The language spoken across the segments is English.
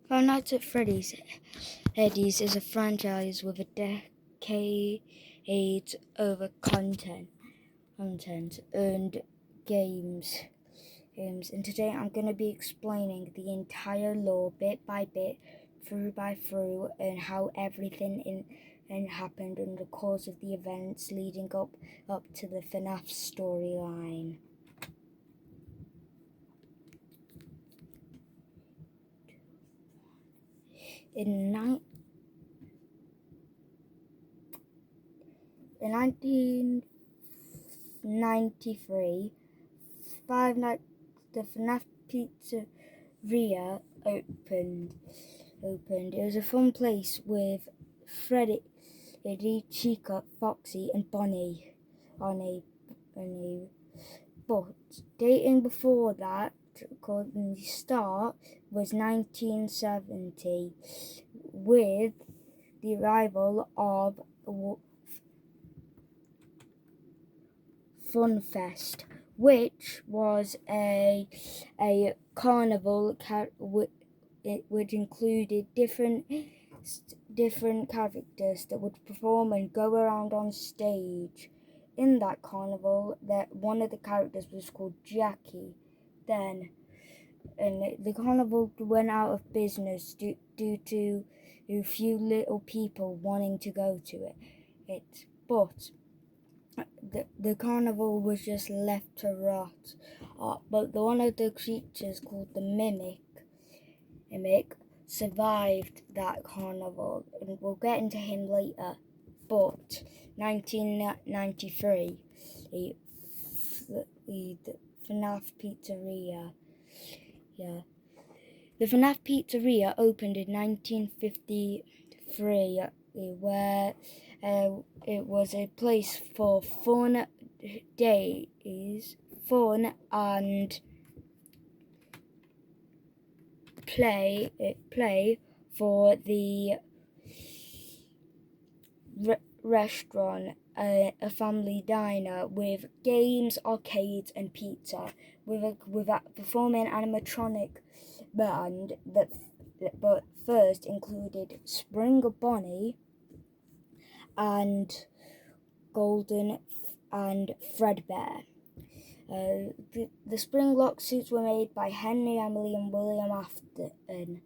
Five Nights at Freddy's is a franchise with a decades over content and games. And today I'm going to be explaining the entire lore bit by bit, through by through, and how everything happened in the course of the events leading up to the FNAF storyline. In 1993, the FNAF Pizzeria opened. It was a fun place with Freddy, Chica, Foxy, and Bonnie on a but dating before that, according to the start, was 1970, with the arrival of Funfest, which was a carnival which included different characters that would perform and go around on stage. In that carnival, one of the characters was called Jackie. And the carnival went out of business due to few little people wanting to go to it. But the carnival was just left to rot. But one of the creatures called the Mimic survived that carnival, and we'll get into him later. But 1993, the FNAF Pizzeria. Yeah. The FNAF Pizzeria opened in 1953, where it was a place for fun and play for the restaurant, a family diner with games, arcades, and pizza, with a performing animatronic band that but first included Spring Bonnie and Golden and Fredbear. The Springlock suits were made by Henry, Emily, and William Afton.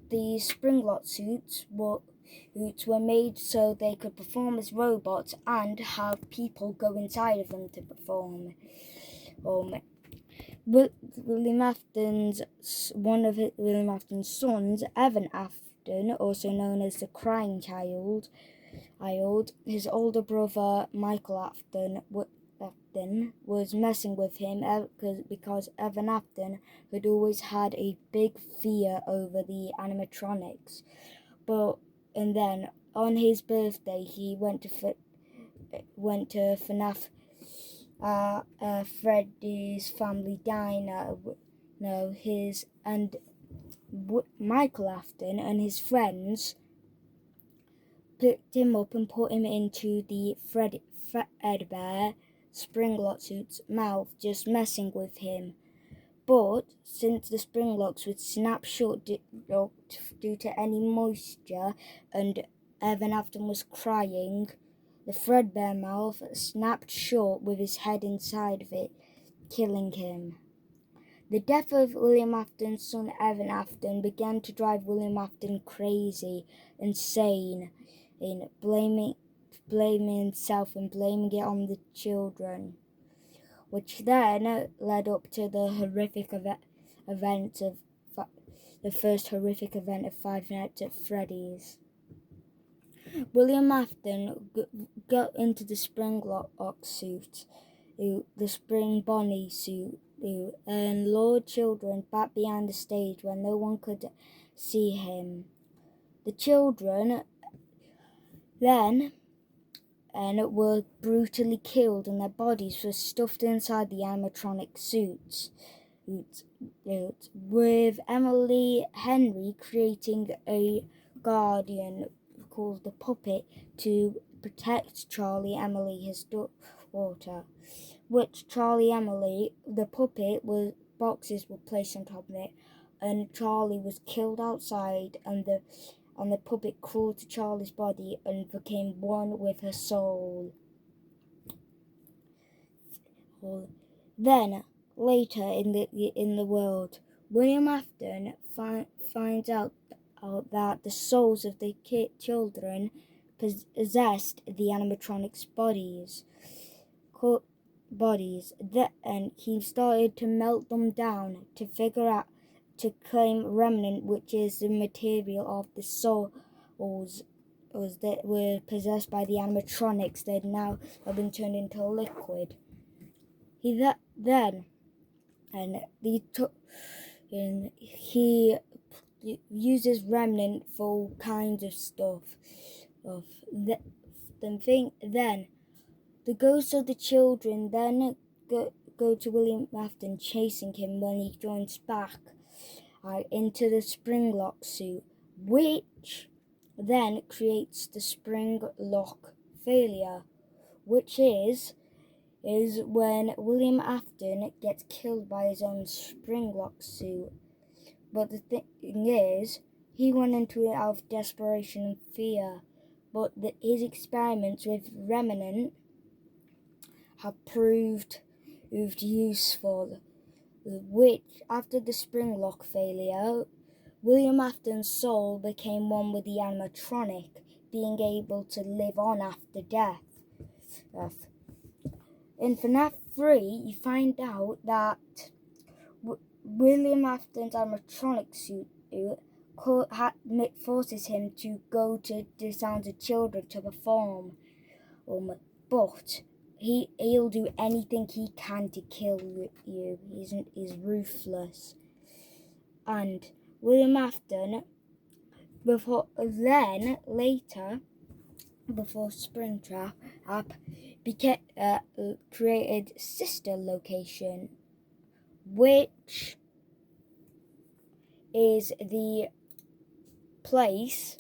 These Springlock suits were made so they could perform as robots and have people go inside of them to perform. William Afton's sons, Evan Afton, also known as the Crying Child, his older brother Michael Afton was messing with him because Evan Afton had always had a big fear over the animatronics. And then on his birthday, he went to FNAF Freddy's family diner. Michael Afton and his friends picked him up and put him into the Fredbear Springlock suit's mouth, just messing with him. But since the Springlocks would snap shut due to any moisture, and Evan Afton was crying, the Fredbear mouth snapped shut with his head inside of it, killing him. The death of William Afton's son Evan Afton began to drive William Afton crazy, insane, in blaming himself and blaming it on the children, which then led up to the horrific event of the first horrific event of Five Nights at Freddy's. William Afton got into the Springlock suit, the Spring Bonnie suit, and lured children back behind the stage where no one could see him. The children then were brutally killed, and their bodies were stuffed inside the animatronic suits, with Emily Henry creating a guardian called the Puppet to protect Charlie Emily, his daughter, which Charlie Emily, the puppet, boxes were placed on top of it, and Charlie was killed outside, and the puppet crawled to Charlie's body and became one with her soul. Then, later in the world, William Afton finds out that the souls of the children possessed the animatronics' bodies. And he started to melt them down to claim remnant, which is the material of the souls that were possessed by the animatronics that now have been turned into liquid. He uses remnant for all kinds of stuff. Then the ghosts of the children then go to William Afton, chasing him when he joins back into the Springlock suit, which then creates the Springlock failure, which is when William Afton gets killed by his own Springlock suit. But the thing is, he went into it out of desperation and fear, but his experiments with remnant have proved useful, which, after the Springlock failure, William Afton's soul became one with the animatronic, being able to live on after death. In FNAF 3, you find out that William Afton's animatronic suit forces him to go to the Sounds of Children to perform, but he'll do anything he can to kill you. He's ruthless. And William Afton, before Springtrap created Sister Location, which is the place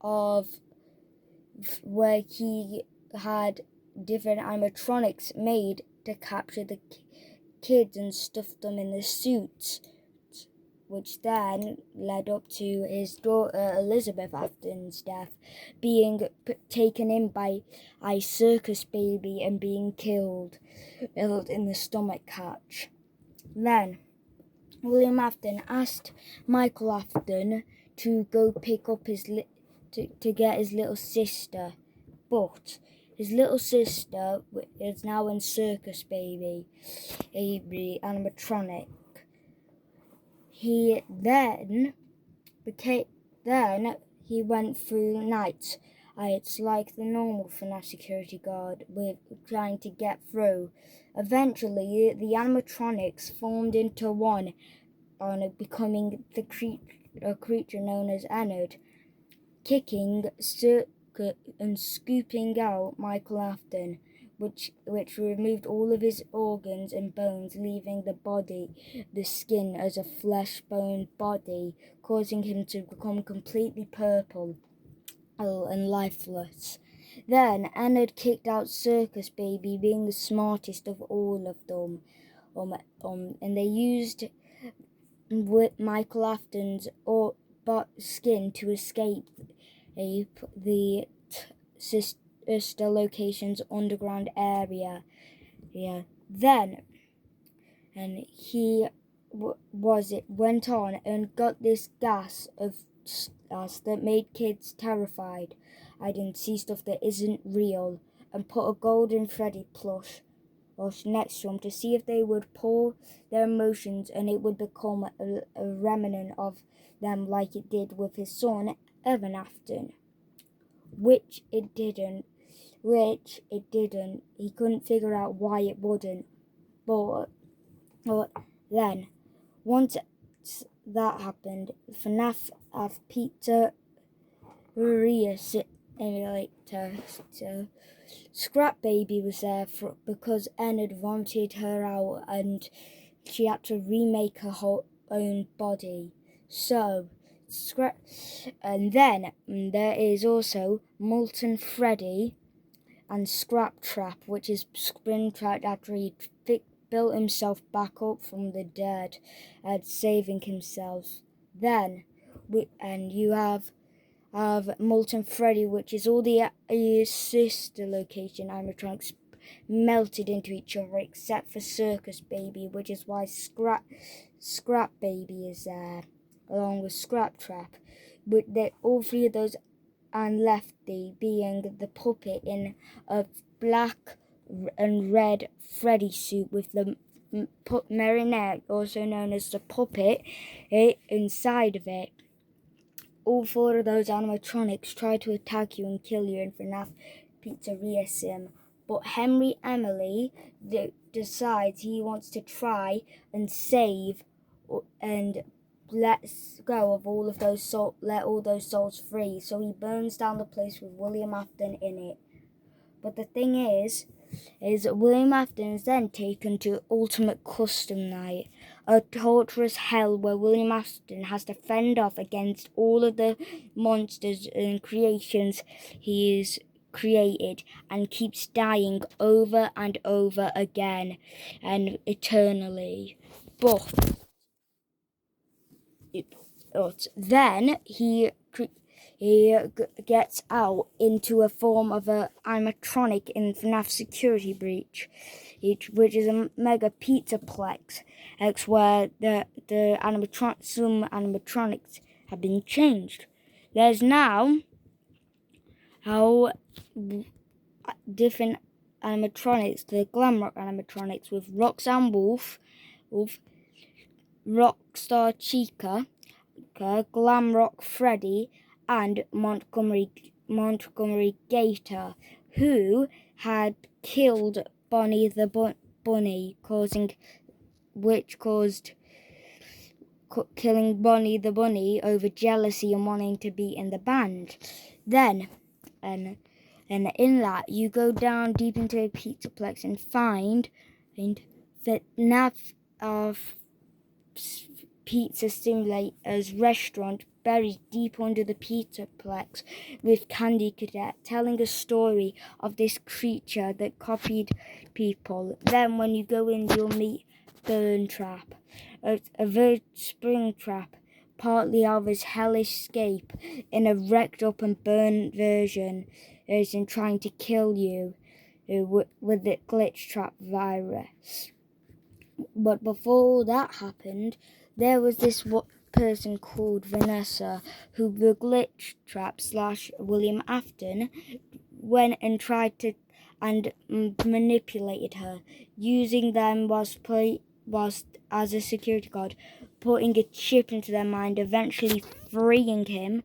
of where he had different animatronics made to capture the kids and stuff them in the suits, which then led up to his daughter Elizabeth Afton's death, being taken in by a circus baby and being killed in the stomach catch. Then William Afton asked Michael Afton to go pick up to get his little sister, but his little sister is now in Circus Baby, a animatronic. He went through nights. It's like the normal FNAF security guard with trying to get through. Eventually, the animatronics formed into one, becoming the creature known as Ennard, kicking and scooping out Michael Afton, which removed all of his organs and bones, leaving the skin as a flesh-bone body, causing him to become completely purple and lifeless. Then Ennard kicked out Circus Baby, being the smartest of all of them, and they used Michael Afton's skin to escape the Sister Location's underground area. And he went on and got this gas that made kids terrified. I didn't see stuff that isn't real, and put a golden Freddy plush next to him to see if they would pour their emotions and it would become a remnant of them, like it did with his son Evan Afton, which it didn't. He couldn't figure out why it wouldn't, but then once that happened, FNAF Pizza Simulator. So Scrap Baby was there because Ennard vomited her out and she had to remake her whole own body. So and then there is also Molten Freddy and Scrap Trap, which is Springtrap after he built himself back up from the dead and saving himself. Then, you have Molten Freddy, which is all the sister location animatronics melted into each other except for Circus Baby, which is why Scrap Baby is there, along with Scrap Trap. But all three of those, and Lefty being the puppet in a black and red Freddy suit with the marionette, also known as the puppet, inside of it. All four of those animatronics try to attack you and kill you in FNAF Pizzeria Sim, but Henry Emily decides he wants to try and save and let go of all of those let all those souls free. So he burns down the place with William Afton in it. But the thing is William Afton is then taken to Ultimate Custom Night, a torturous hell where William Afton has to fend off against all of the monsters and creations he's created and keeps dying over and over again and eternally. But then he gets out into a form of an animatronic in FNAF Security Breach, which is a mega pizzaplex, where some animatronics have been changed. There's now how different animatronics, the Glamrock animatronics with Roxanne Wolf, Rockstar Chica, Glamrock Freddy, and Montgomery Gator, who had killed Bonnie the Bunny, killing Bonnie the Bunny over jealousy and wanting to be in the band. Then, and in that, you go down deep into a pizzaplex and find the nav of Pizza Simulator's restaurant buried deep under the pizzaplex, with Candy Cadet telling a story of this creature that copied people. Then when you go in, you'll meet Burn Trap, a Spring Trap, partly of his hellish escape in a wrecked up and burned version, is in trying to kill you with the Glitch Trap virus. But before that happened, there was this person called Vanessa, who the Glitch Trap / William Afton went and tried to and manipulated her, using them was as a security guard, putting a chip into their mind, eventually freeing him